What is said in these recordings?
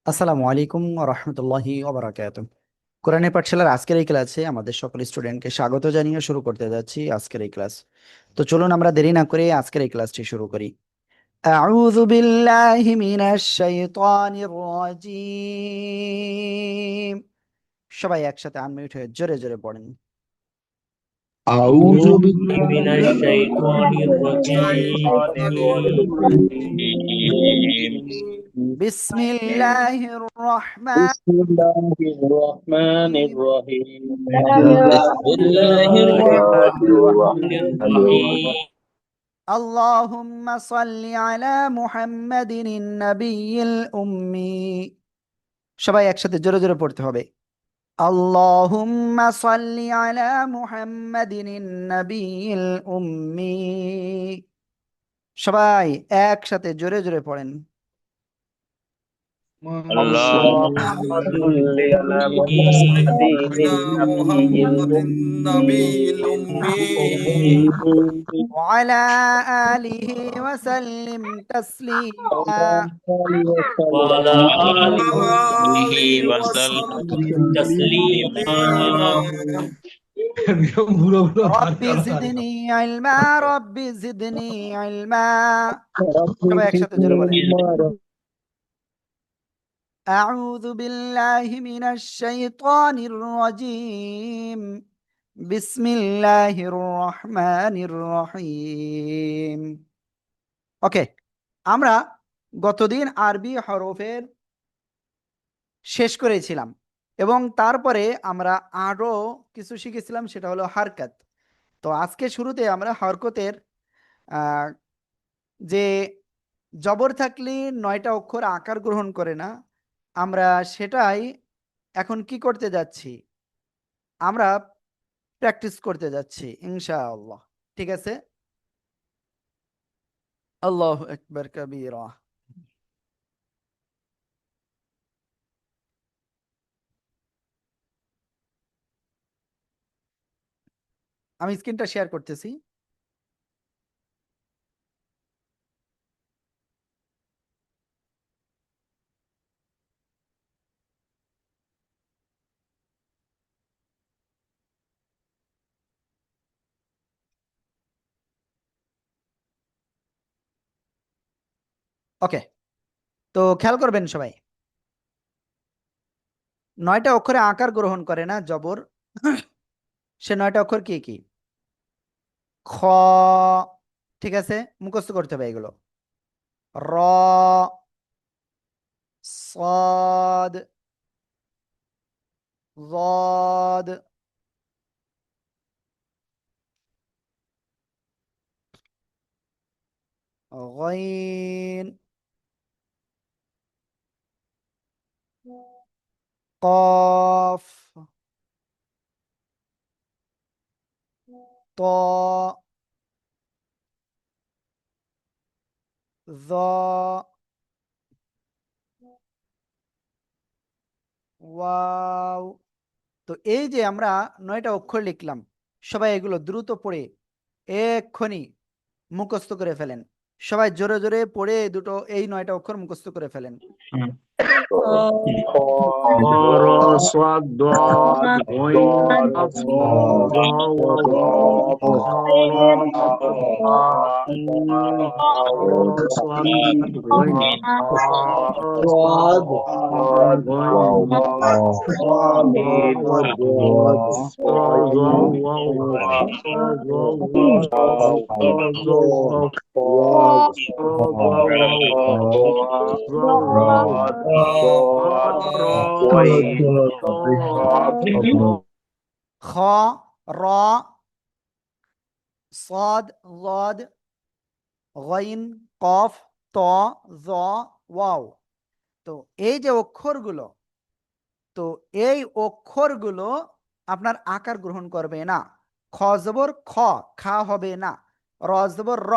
আসসালামু আলাইকুম ওয়া রাহমাতুল্লাহি ওয়া বারাকাতুহু। কোরআনের পাঠশালার আজকের এই ক্লাসে আমাদের সকল স্টুডেন্টকে স্বাগত জানিয়ে শুরু করতে যাচ্ছি আজকের এই ক্লাস। তো চলুন আমরা দেরি না করে আজকের এই ক্লাসটি শুরু করি। আউযু বিল্লাহি মিনাশ শাইতানির রাজীম। সবাই একসাথে আনমিউট হয়ে জোরে জোরে পড়েন। أعوذ أعوذ بالله من الشيطان الرجيم বিসমিল্লাহির بسم রহমানির الله الرحمن রহিম। الرحيم بسم الله الرحمن الرحيم اللهم صل على محمد النبي الأمي। সবাই একসাথে জোরে জোরে পড়তে হবে। اللهم صل على محمد النبي الأمي। সবাই একসাথে জোরে জোরে পড়েন। اللهم صل على محمد النبي محمد النبي الأمي الأمي وعلى آله وسلم تسليما. وعلى آله وآله وسلم وسلم تسليما تسليما رب زدني علما رب زدني علما। رب সবাই একসাথে জোরে زدني বলেন। علما أعوذ بالله من الشيطان الرجيم بسم الله الرحمن الرحيم। ওকে, আমরা গতদিন আরবি হরফের শেষ করেছিলাম এবং তারপরে আমরা আরো কিছু শিখেছিলাম, সেটা হলো হারকাত। তো আজকে শুরুতে আমরা হরকতের আহ, যে জবর থাকলে ৯টা অক্ষর আকার গ্রহণ করে না, আমরা সেটাই এখন কি করতে যাচ্ছি, আমরা প্র্যাকটিস করতে যাচ্ছি ইনশাআল্লাহ। ঠিক আছে, আল্লাহু আকবার কবীরা। আমি স্ক্রিনটা শেয়ার করতেছি। ওকে, তো খেয়াল করবেন সবাই, ৯টা অক্ষরে আকার গ্রহণ করে না জবর। সে ৯টা অক্ষর কি কি? খ, ঠিক আছে, মুখস্থ করতে হবে এগুলো। র, صاد، ضاد، غين، قاف، طاء، ظاء، ওয়াও। তো এই যে আমরা ৯টা অক্ষর লিখলাম, সবাই এগুলো দ্রুত পড়ে এক্ষুনি মুখস্থ করে ফেলেন। সবাই জোরে জোরে পড়ে এই ৯টা অক্ষর মুখস্থ করে ফেলেন। را صاد ضاد غين قاف ظا واو را صاد غين صاد غين খ, র, صاد ضاد غين قاف ত জ ওয়াও। তো এই যে অক্ষরগুলো, তো এই অক্ষরগুলো আপনার আকার গ্রহণ করবে না। খ জবর খ, খা হবে না। র জবর র,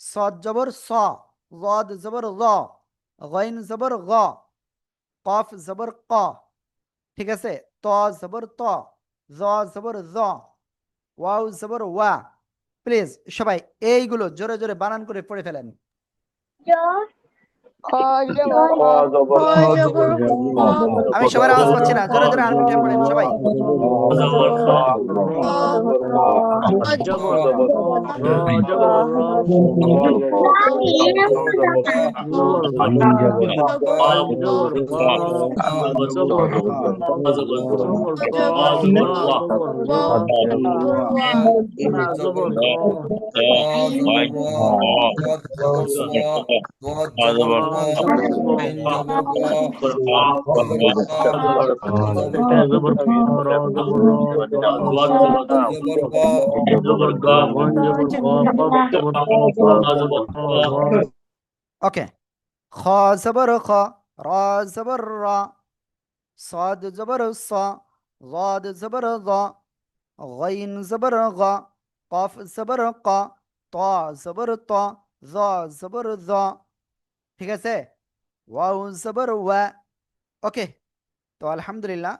সদ জবর স, লদ জবর ল, গইন জবর গ, কফ জবর ক, ঠিক আছে, ত জবর ত, জ জবর জ, ওয়াও জবর ওয়া। প্লিজ সবাই এইগুলো জোরে জোরে বানান করে পড়ে ফেলেন। আমি সবার আওয়াজ পাচ্ছি না, জোরে জোরে আর উঠে পড়েন সবাই। ওকে, খ জবর খ, র জবর র, صاد زبر صا، ضاد زبر ضا، غين زبر غا، قاف زبر قا، طا زبر طا، ظا زبر ظا। ঠিক আছে, ওয়াও জবর ওয়া। ওকে, তো আলহামদুলিল্লাহ,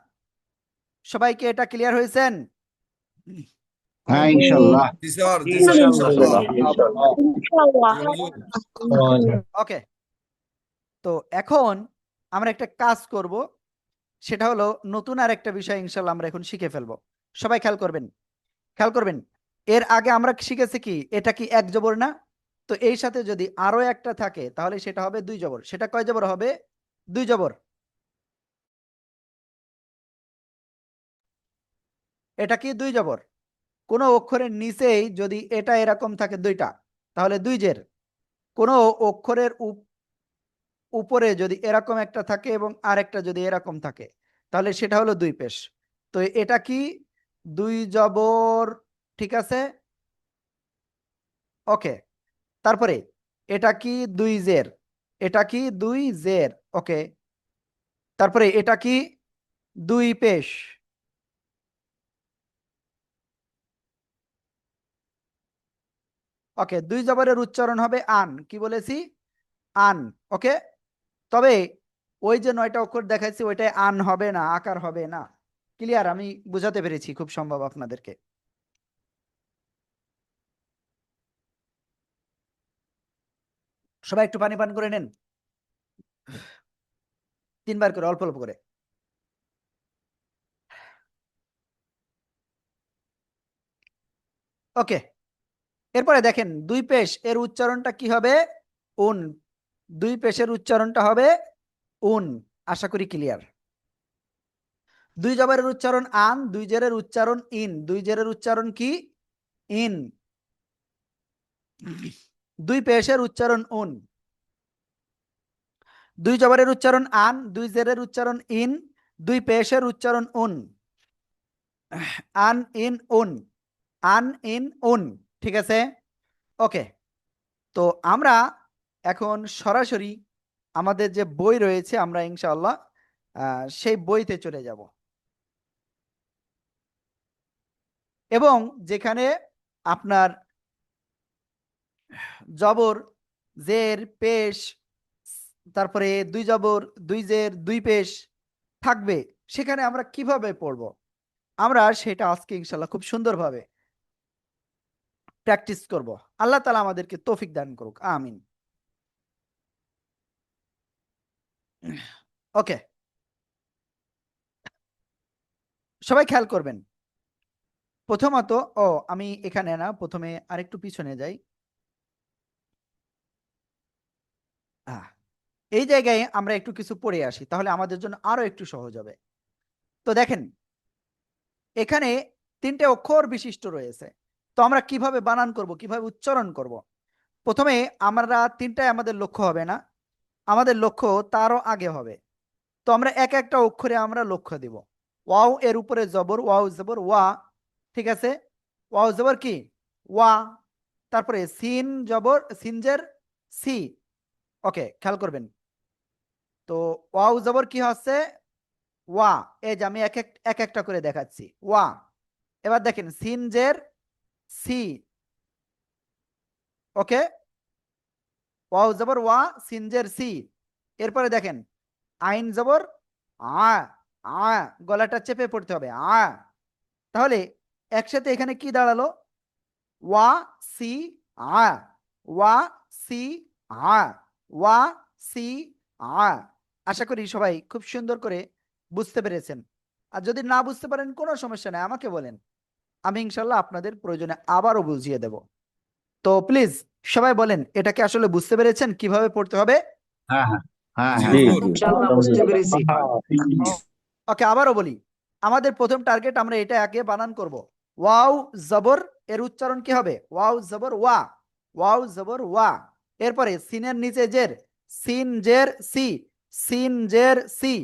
সবাইকে এটা ক্লিয়ার হয়েছেন? হ্যাঁ ইনশাল্লাহ। জি স্যার, জি স্যার, ইনশাআল্লাহ। ওকে, তো এখন আমরা একটা কাজ করব, সেটা হলো নতুন আর একটা বিষয় ইনশাল্লাহ আমরা এখন শিখে ফেলবো। সবাই খেয়াল করবেন, খেয়াল করবেন। এর আগে আমরা শিখেছি কি, এটা কি এক জবর না? তো এই সাথে যদি আরো একটা থাকে তাহলে সেটা হবে দুই জবর। সেটা কয় জবর হবে? দুই জবর। এটা কি দুই জবর। কোনো অক্ষরের নিচেই যদি এটা এরকম থাকে দুইটা, তাহলে দুই জের। কোনো অক্ষরের উপরে যদি এরকম একটা থাকে এবং আরেকটা যদি এরকম থাকে, তাহলে সেটা হলো দুই পেশ। তো এটা কি দুই জবর, ঠিক আছে। ওকে, তারপরে এটা কি দুই জের, এটা কি দুই জের। ওকে, তারপরে এটা কি দুই পেশ। ওকে, দুই জবরের উচ্চারণ হবে আন, কি বলেছি? আন। ওকে, তবে ওই যে 9টা অক্ষর দেখাচ্ছি ওইটাই আন হবে না, আকার হবে না। ক্লিয়ার? আমি বুঝাতে পেরেছি খুব সম্ভব আপনাদেরকে। সবাই একটু পানি পান করে নেন, 3বার করে, অল্প অল্প করে। ওকে, এরপরে দেখেন দুই পেশ এর উচ্চারণটা কি হবে? উন। দুই পেশের উচ্চারণটা হবে উন। আশা করি ক্লিয়ার। দুই জবরের উচ্চারণ আন, দুই জেরের উচ্চারণ ইন। দুই জেরের উচ্চারণ কি? ইন। দুই পেশের উচ্চারণ উন। দুই জবরের উচ্চারণ আন, দুই জেরের উচ্চারণ ইন, দুই পেশের উচ্চারণ উন। আন ইন উন, আন ইন উন। ঠিক আছে, ওকে। তো আমরা এখন সরাসরি আমাদের যে বই রয়েছে আমরা ইনশাআল্লাহ সেই বইতে চলে যাব, এবং যেখানে আপনার জবর, জের, পেশ, তারপরে দুই জবর, দুই জের, দুই পেশ থাকবে, সেখানে আমরা কিভাবে পড়ব আমরা সেটা আজকে ইনশাআল্লাহ খুব সুন্দরভাবে প্র্যাকটিস করব। আল্লাহ তাআলা আমাদেরকে তৌফিক দান করুক, আমিন। ওকে, সবাই খেয়াল করবেন। প্রথমত, আমি এখানে না, প্রথমে আরেকটু পিছনে যাই। এই জায়গায় আমরা একটু কিছু পড়ে আসি, তাহলে আমাদের জন্য আরো একটু সহজ হবে। তো দেখেন, এখানে 3টে অক্ষর বিশিষ্ট রয়েছে। তো আমরা কিভাবে বানান করব, কিভাবে উচ্চারণ করব? প্রথমে আমরা 3টায় আমাদের লক্ষ্য হবে না, আমাদের লক্ষ্য তারও আগে হবে। তো আমরা এক একটা অক্ষরে আমরা লক্ষ্য দিব। ওয়াও এর উপরে জবর, ওয়াও জবর ওয়া, ঠিক আছে। ওয়াও জবর কি? ওয়া। তারপরে সিন জবর, সিনজের সি। ওকে, খেয়াল করবেন। তো ওয়াও জবর কি হচ্ছে? ওয়া। এই যে আমি এক একটা করে দেখাচ্ছি। ওয়া। এবার দেখেন সিনজের সি। ওকে, ওয়াও জবর ওয়া, সিনজের সি। এরপরে দেখেন আইন জবর আ, আ, গলাটা চেপে পড়তে হবে, আ। তাহলে একসাথে এখানে কি দাঁড়ালো? ওয়া সি আ, ওয়া সি আ, ওয়া সি আ। আশা করি সবাই খুব সুন্দর করে বুঝতে পেরেছেন। আর যদি না বুঝতে পারেন কোনো সমস্যা নেই, আমাকে বলেন, আমি ইনশাল্লাহ আপনাদের প্রয়োজনে আবারও বুঝিয়ে দেব। তো প্লিজ সবাই বলেন, এটাকে আসলে বুঝতে পেরেছেন কিভাবে পড়তে হবে? হ্যাঁ হ্যাঁ হ্যাঁ জি হ্যাঁ জি ইনশাআল্লাহ বুঝতে পেরেছি। ওকে, আবারও বলি, আমাদের প্রথম টার্গেট আমরা এটা আগে বানান করব। ওয়াও জবর, এর উচ্চারণ কি হবে? ওয়াও জবর ওয়া, ওয়াও জবর ওয়া। এরপরে সিনের নিচে জের, সিন জের সি, সিন জের সি।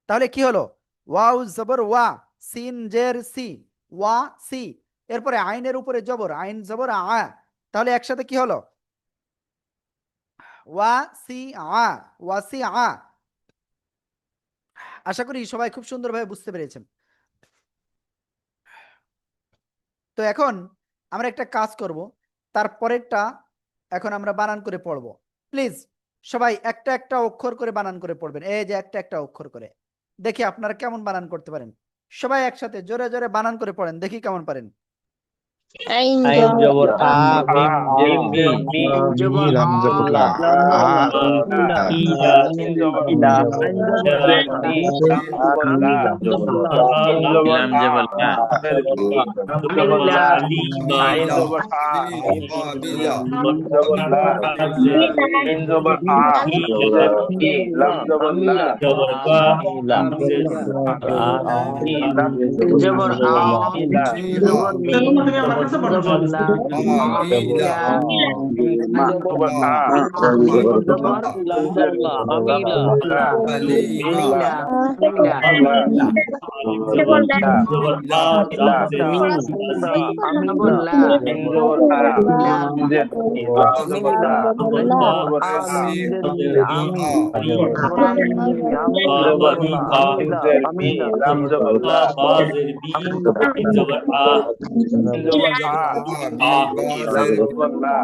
তাহলে কি হলো? ওয়াও জবর ওয়া, সিন জের সি, ওয়া সি। এরপরে আইনের উপরে জবর, আইন জবর আ। তাহলে একসাথে কি হলো? ওয়া সি আ, ওয়া সি আ। আশা করি সবাই খুব সুন্দরভাবে বুঝতে পেরেছেন। তো এখন আমরা একটা কাজ করব, তারপরেরটা এখন আমরা বানান করে পড়ব। প্লিজ সবাই একটা একটা অক্ষর করে বানান করে পড়বেন, এই যে একটা একটা অক্ষর করে। দেখি আপনারা কেমন বানান করতে পারেন। সবাই একসাথে জোরে জোরে বানান করে পড়েন, দেখি কেমন পারেন। আইন জবর আ মিম জের মি মিম জবর লাম জবর লা আ ইলা ইলা আইন জবর ই লাম জবর লাম জবর লা আলিমা আইন জবর আ লাম জবর লা আইন জবর আ লাম জবর লা জবর বা লাম মিম জবর আ, মিম জবর মি, জবর লা, আমিলা, মিম জবর আ, মিম জবর লা, আমিলা, আমিলা, আমিলা, জবর আ মিম, জবর লা, লা, আমিলা, আমিন, আমি, জবর মি, জবর লা, আমিলা, আমিলা, লাম জবর লা বা জের বি আইন জবর আ জবর আ লাম জবর লা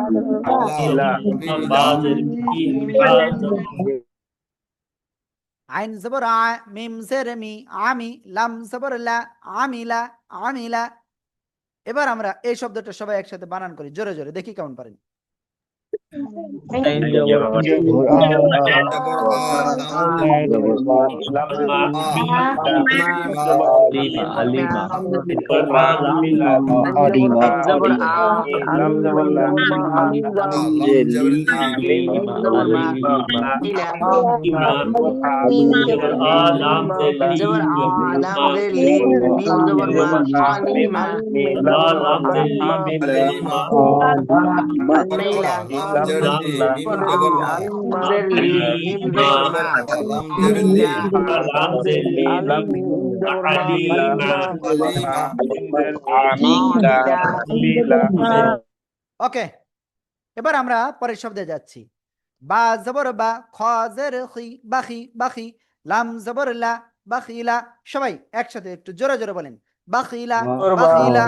ইলা বা জের বি আ আইন জবর আ, মিম জের মি, আমি, লাম জবর লা, আমিলা, আমিলা। এবার আমরা এই শব্দটা সবাই একসাথে বানান করি জোরে জোরে, দেখি কেমন পারেন। আইন জবর আলিমা জবর আ, লাম জবর লা, আমিন লাম, মিম জবর মা, ইলা, জবর আ, লাম জের লি, মিম জবর মা, আলিমা, আমিলা, আলিম জের লি, মিম জবর মা, আমিলা, আলিম মিম জবর মা, আমিলা। ওকে, এবার আমরা পরের শব্দে যাচ্ছি। বা জবর বা, খ জের খি, বাখি বাখি, লাম জবর লা, বাখিলা। সবাই একসাথে একটু জোরে জোরে বলেন, বাখিলা বাখিলা।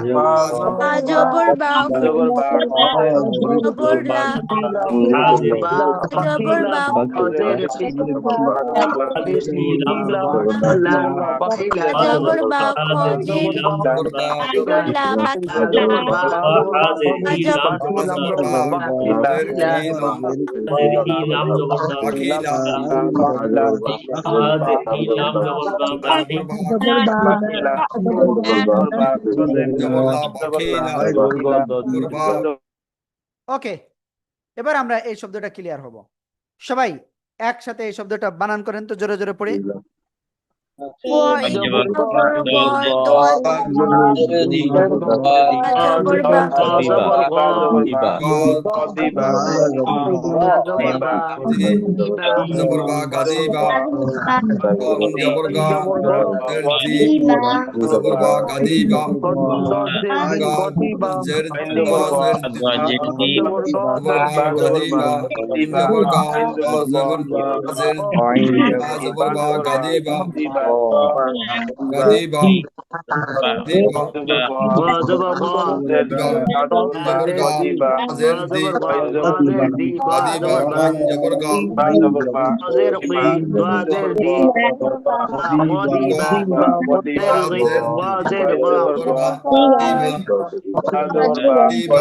জবর বা, জবর লা, জবর বা, জবর বা, খজের লা, ওকে, এবার আমরা এই শব্দটা ক্লিয়ার হব। সবাই একসাথে এই শব্দটা বানান করেন তো জোরে জোরে পড়ে। Kadiba. Kadiba. ba জবর ba Kadiba. Jabor ga. Azer di. জের দি বা Kadiba. জবর বা Jabor ga. জের কি দোয়া জের দি বদি বা জের কি Azer বা di. জের বা Jabor ba. Diba.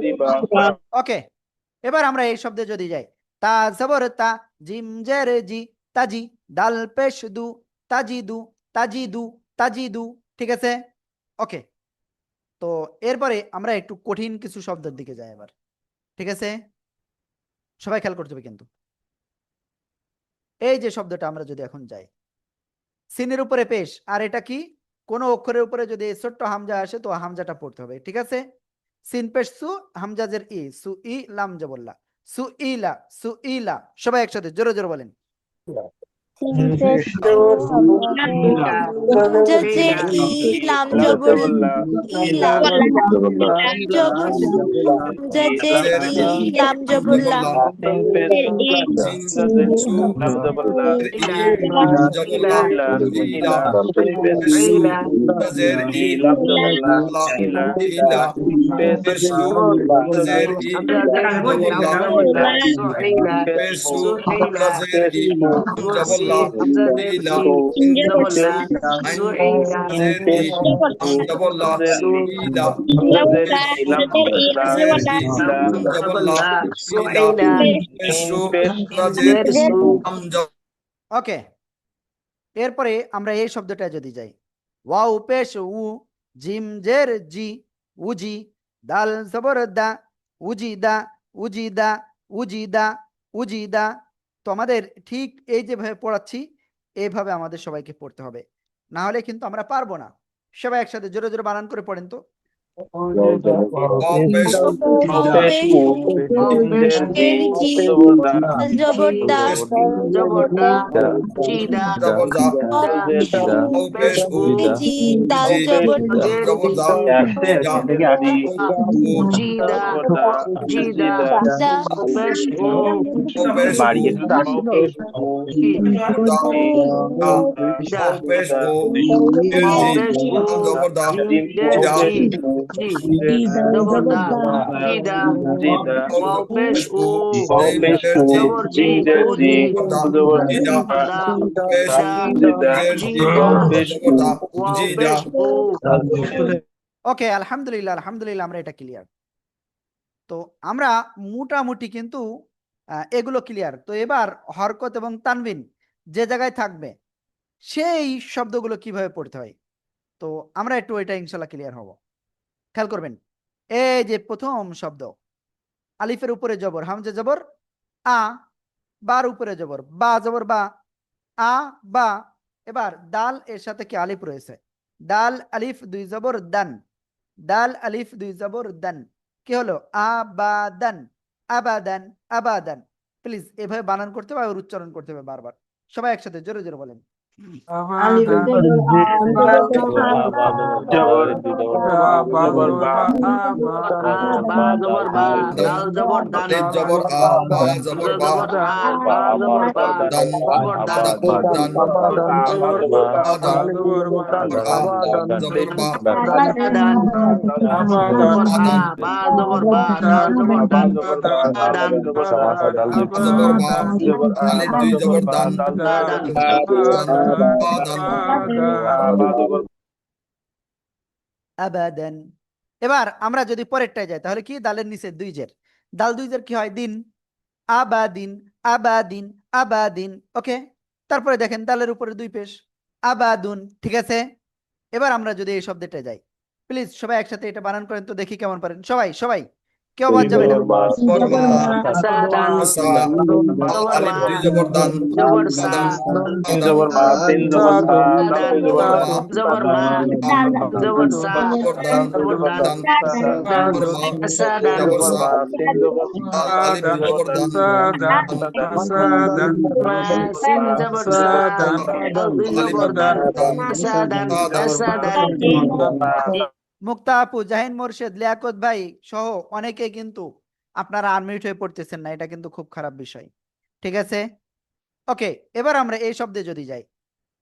Diba. ওকে, এবার আমরা এই শব্দে যদি যাই, তা জবর তা, জিম জের জি, তাজি, দাল পেশ দু, তাজিদু, তাজিদু, তাজিদু, ঠিক আছে? ওকে, তো এরপরে আমরা একটু কঠিন কিছু শব্দের দিকে যাই এবার, ঠিক আছে? সবাই খেয়াল করতে হবে কিন্তু। এই যে শব্দটা আমরা যদি এখন যাই, সিনের উপরে পেশ, আর এটা কি, কোনো অক্ষরের উপরে যদি ছোট্ট হামজা আসে তো হামজাটা পড়তে হবে, ঠিক আছে? সিন পেশ সু, হামজাজের ই, সু ই লাম জবল্লা, সু ইলা, সু ইলা, সবাই একসাথে জোরে জোরে বলেন। হামজাজের ই, লাম জবর ইলা, জবর সু, হামজাজের ই, লাম জবর লা, Sin. Su. I. Jabor la. Ila. Pesu. Azer i. La. Ila. Pesu. Azer i. Jabor la. Pesu. Azer i. Jabor la. Ila. Pesu. Azer i. Jabor la. Ila. Azer i. Jabor la. Ila. Pesu. Azer i. ওকে, এরপরে আমরা এই শব্দটা যদি যাই, wow পেশ উ, gym জের জি, উজি, দাল জবর দা, উজিদা, উজিদা, উজিদা, উজিদা। তো আমাদের ঠিক এই যেভাবে পড়াচ্ছি এইভাবে আমাদের সবাইকে পড়তে হবে, না হলে কিন্তু আমরা পারবো না। সবাই একসাথে জোরে জোরে বানান করে পড়েন তো। Pesh. এর জি, দাল জবর দা, Jabor da. Pesh. জি, দাল জবর Jabor da. Ja. দা, Pesh. Pesh. Jabor da. Ja. ওকে, আলহামদুলিল্লাহ আলহামদুলিল্লাহ, আমরা এটা ক্লিয়ার। তো আমরা মোটামুটি কিন্তু এগুলো ক্লিয়ার। তো এবার হরকত এবং তানবিন যে জায়গায় থাকবে সেই শব্দগুলো কিভাবে পড়তে হয়, তো আমরা একটু এটা ইনশাল্লাহ ক্লিয়ার হব। খেয়াল করবেন, এই যে প্রথম শব্দ, আলিফের উপরে জবর, হামজা জবর আ, বার উপরে জবর, বা জবর বা, আ বা। এবার দাল এর সাথে কি আলিফ রয়েছে, দাল আলিফ দুই জবর দান, দাল আলিফ দুই জবর দান, কি হলো আবাদান, আবাদান, আবাদান। প্লিজ এভাবে বানান করতে হবে আর উচ্চারণ করতে হবে বারবার। সবাই একসাথে জোরে জোরে বলেন। আবাদান। এবার আমরা যদি পরেরটায় যাই তাহলে কি, দালের নিচে দুই জের, দাল দুই জের কি হয়, দিন, আবাদিন, আবাদিন, আবাদিন। ওকে, তারপরে দেখেন দালের উপরে দুই পেশ, আবাদুন, ঠিক আছে? এবার আমরা যদি এই শব্দটা যাই, প্লিজ সবাই একসাথে এটা বানান করেন তো দেখি কেমন পারেন। সবাই সবাই, কেউ বাদ যাবে না। মুক্তা আপু, জাহিন মোর্শেদ, লিয়াকত ভাই সহ অনেকে কিন্তু আপনারা আনমিউট হয়ে পড়তেছেন না, এটা কিন্তু খুব খারাপ বিষয়। ঠিক আছে, ওকে। এবার আমরা এই শব্দে যদি যাই,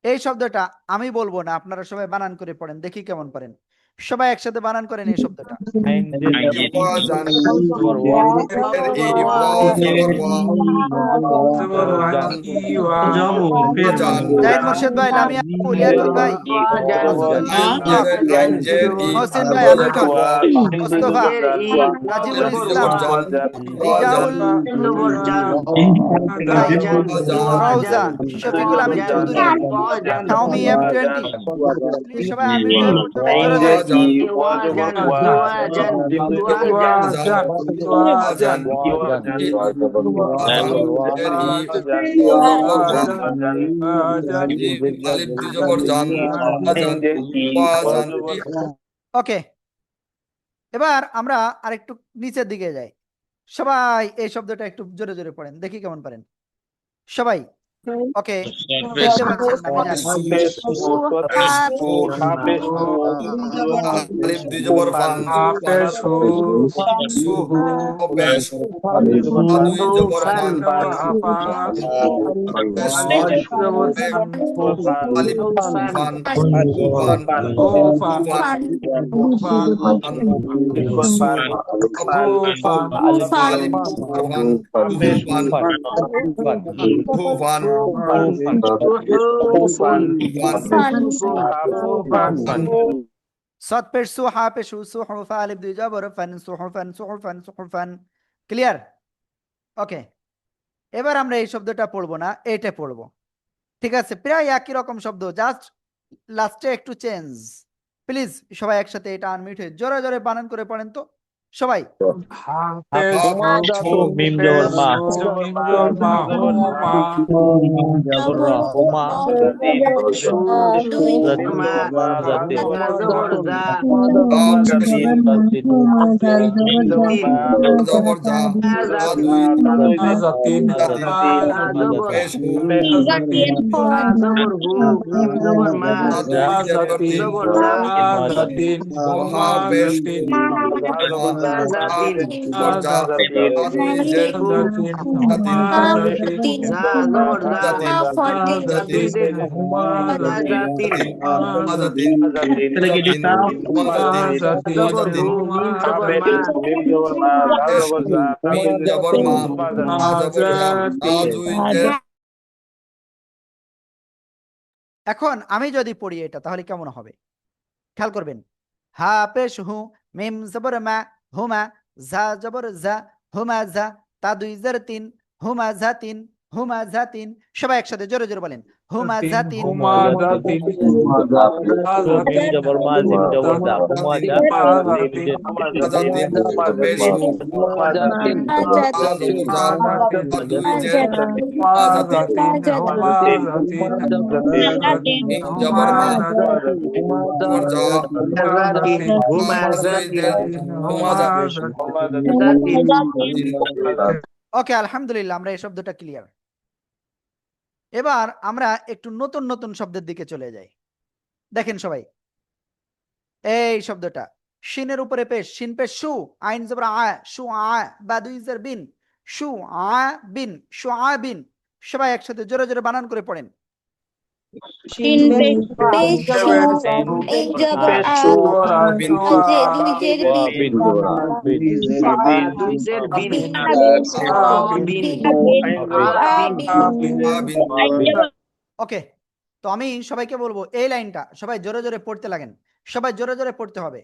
এই শব্দটা আমি বলবো না, আপনারা সবাই বানান করে পড়েন, দেখি কেমন পারেন। সবাই একসাথে বানান করেন এই শব্দটা। জাহিদ মোর্শেদ ভাই, লামিয়া আপু, লিয়াকত ভাই, মহসিন ভাই, আনমিউট হন। মোস্তফা, রাজিবুল ইসলাম, রিজাউল, রওজা, শফিকুল আমিন চৌধুরী, নাওমি M20, প্লিজ সবাই আনমিউট হয়ে পড়তে হবে জোরে জোরে। ওকে, এবার আমরা আরেকটু নিচের দিকে যাই। সবাই এই শব্দটা একটু জোরে জোরে পড়েন, দেখি কেমন পারেন সবাই। ওকে, দেখতে পাচ্ছেন না আমি জানি। صاد পেশ সু, হা পেশ হু, সু হু, ফা আলিফ দুই জবর ফান, সুহুফান সুহুফান সুহুফান। ক্লিয়ার? ওকে, এবার আমরা এই শব্দটা পড়বো না, এইটা পড়বো। ঠিক আছে, প্রায় একই রকম শব্দ, জাস্ট লাস্টে একটু চেঞ্জ। প্লিজ সবাই একসাথে এটা আনমিউট হয়ে জোরে জোরে বানান করে পড়েন তো সবাই। এখন আমি যদি পড়ি এটা তাহলে কেমন হবে খেয়াল করবেন। হা পেশ হু, মিম জবর মা, হুমা, জা জবর জা, হুমা জা, তা দুই জের তিন, হুমা জা তিন, হুমা জা তিন। সবাই একসাথে জোরে জোরে বলেন, হুমা জা তিন। ওকে, আলহামদুলিল্লাহ, আমরা এই শব্দটা ক্লিয়ার। এবার আমরা একটু নতুন নতুন শব্দের দিকে চলে যাই। দেখেন সবাই, এই শব্দটা শিনের উপরে পেশ, শিন পেশ শু, আইন জবর আ, শু আ, বা দুই জের বিন, শু আ বিন, শু আ বিন। সবাই একসাথে জোরে জোরে বানান করে পড়েন। শিন পেশ শু, আইন জবর আ, জে দুই জের বিন, ওকে, তো আমি সবাইকে বলবো এই লাইনটা সবাই জোরে জোরে পড়তে লাগেন, সবাই জোরে জোরে পড়তে হবে।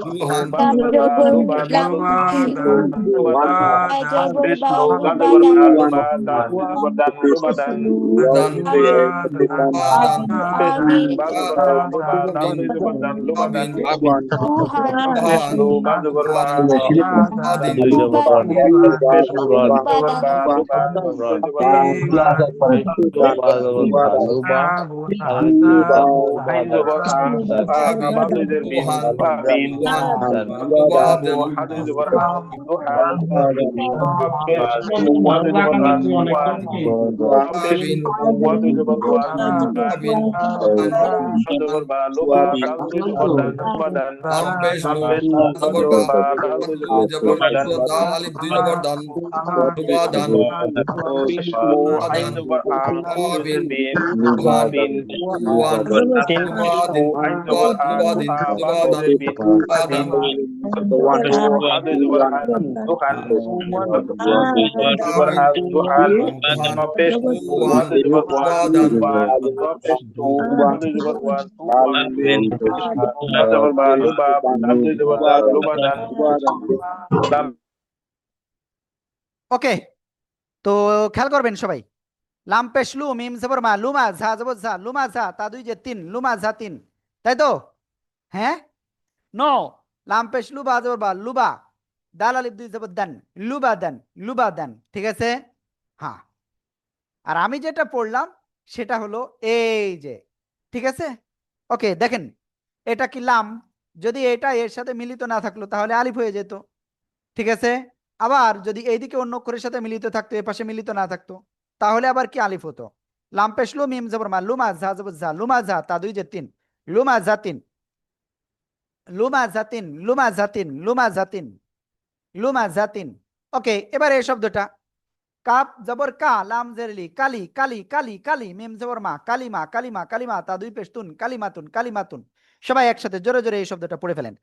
luhan, লাম জবর লাম বা জবর বা লুবাদান dan, badan, Amin babin, babin, Lujan luhan, luhan, adin, লুবাদান babin, luhan, luhan, lubaden, babin, babin, an, lampesnu, zabur ba, lu zabur lu, dal alif du zabur dan, lubadan, lubadan, babin, luhan, luan, lubadin, lubadin, lubadan, lubadan, luhan, lubadan, ওকে, তো খেয়াল করবেন সবাই। লাম পেশ লু মিম জবর মা Luma ঝা জবর ঝা লুমা ঝা তা দুই যে তিন লুমা ঝা তিন, তাই তো? হ্যাঁ, নো, লাম পেশ লু বা জবর বা লুবা দাল আলিফ দুই জবর দান লুবা দান লুবা দান, ঠিক আছে? হ্যাঁ, আর আমি যেটা পড়লাম সেটা হলো এই যে, ঠিক আছে? ওকে, দেখেন এটা কি লাম, যদি এটা এর সাথে মিলিত না থাকলো তাহলে আলিফ হয়ে যেত, ঠিক আছে? আবার যদি এইদিকে অন্য অক্ষরের সাথে মিলিত থাকতো, এ পাশে মিলিত না থাকতো, তাহলে আবার কি আলিফ হতো? লাম পেশ লু মিম জবর মা লুমা ঝা জবর ঝা লুমা ঝা তা দুই যে তিন লুমা জাতিন লুমা জাতিন লুমা জাতিন লুমা জাতিন লুমা জাতিন। ওকে, এবার এই শব্দটা কাপ জবর কা লাম জেরলি কালি কালি কালি কালি মিম জবর মা কালিমা কালিমা কালিমা তা দুই পেশ তুন কালিমাতুন কালিমাতুন। সবাই একসাথে জোরে জোরে এই শব্দটা পড়ে ফেলেন।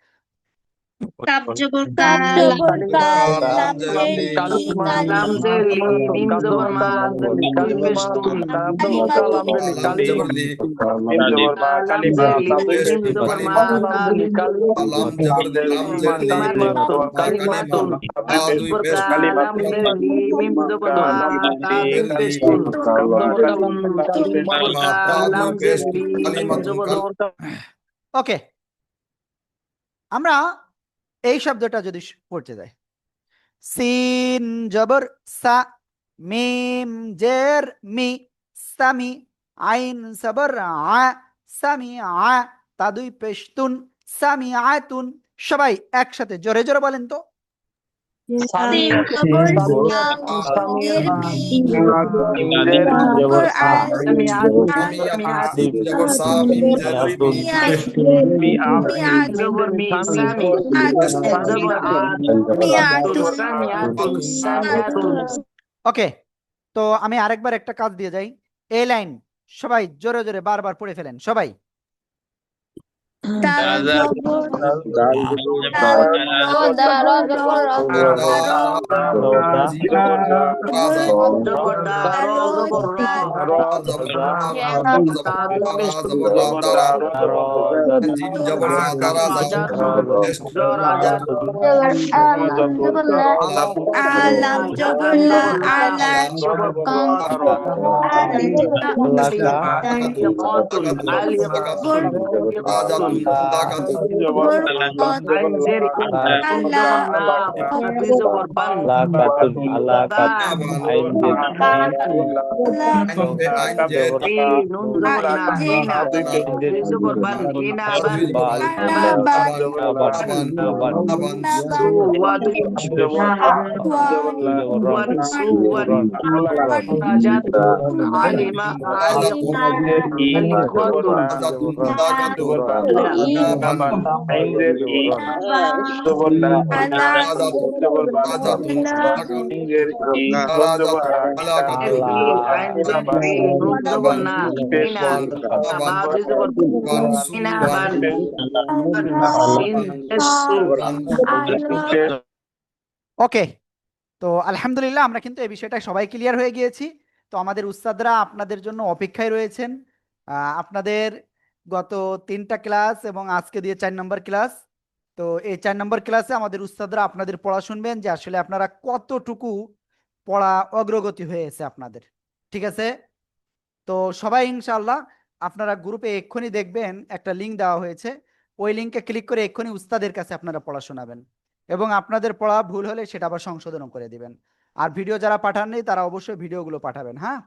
কাপ জবর lam, কা lam, লাম জের লি, লি কালি লাম জেলি মিম জবর মা দুই পেশতুন কালিমাতুন lam jabarli, লাম জেলি মিম জবর মা তালি lam jabarli, lam jerli, কালিমাতুন ma কালিমাতুন kaliman, a dui জবর pes, কা লাম জেলি মিম জবর মা তা দুই jerli, পেশতুন জবর তুন জবর ma কা ta লাম dui pes, জেলি মিম kalimatun জবর ওকে, আমরা এই শব্দটা যদি পড়তে যাই, সিন জবর সা মিম জের মি সামি আইন জবর আ সামি আ তা দুই পেশতুন সামি আতুন। সবাই একসাথে জোরে জোরে বলেন তো। সিন জবর সা মিম জের মি জবর আ samiyatun, sin jabor sa, mim jer mi, মিয়াতুন জবর মি সামি মিয়াতুন জবর আ মিয়াতুন সামিয়াতুন সামিয়াতুন ওকে, তো আমি আরেকবার একটা কাজ দিয়ে যাই, এই লাইন সবাই জোরে জোরে বারবার পড়ে ফেলেন সবাই। দাল জবর দাল র দাল জবর র da, র jim jabor da, ra zabor জবর দা র জবর র ra zabor ra, ra zabor ra, ra zabor ram, dara, jim jabor za, dara zabor, pes, Rajat আলাম জবর লা আলাম জবর লা আলা কাম আলিয়াতুন আলিয়াতুন rajatun, lakatun, জবর কত আইন জের আলা না দুই জবর বান আলা anfe, anjet, নুন জবর না কিনা দুই জবর বান কিনা বান আনা বান aban, aban, aban, নাবান ওয়া দুই ওয়ান ওয়ান সুওয়ান রাজাতুন আলিমা razatun, আলিয়াতুন razatun, lakatun, নাবান aban, আলা razatun, razatun, lakatun, ইলা razatun, lakatun, আইন জের নুন জবর না কিনা aban, বা দুই জবর aban, কিনা suwan, বান সিন এসু ওকে, তো আলহামদুলিল্লাহ আমরা কিন্তু এই বিষয়টা সবাই ক্লিয়ার হয়ে গিয়েছি। তো আমাদের উস্তাদরা আপনাদের জন্য অপেক্ষায় রয়েছেন। আপনাদের গত 3টা ক্লাস এবং আজকে দিয়ে 4 নম্বর ক্লাস, তো এই 4 নম্বর ক্লাসে আমাদের উস্তাদরা আপনাদের পড়া শুনবেন যে আসলে আপনারা কতটুকু পড়া অগ্রগতি হয়েছে আপনাদের। ঠিক আছে? তো সবাই ইনশাআল্লাহ আপনারা গ্রুপে এক্ষুনি দেখবেন একটা লিঙ্ক দেওয়া হয়েছে, ওই লিঙ্কে ক্লিক করে এক্ষুনি উস্তাদের কাছে আপনারা পড়া শোনাবেন এবং আপনাদের পড়া ভুল হলে সেটা আবার সংশোধন করে দিবেন। আর ভিডিও যারা পাঠাননি তারা অবশ্যই ভিডিওগুলো পাঠাবেন। হ্যাঁ,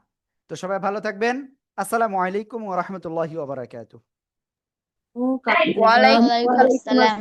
তো সবাই ভালো থাকবেন। আসসালামু আলাইকুম ওয়া রাহমাতুল্লাহি ওয়া বারাকাতুহু। ওয়ালাইকুম আসসালাম।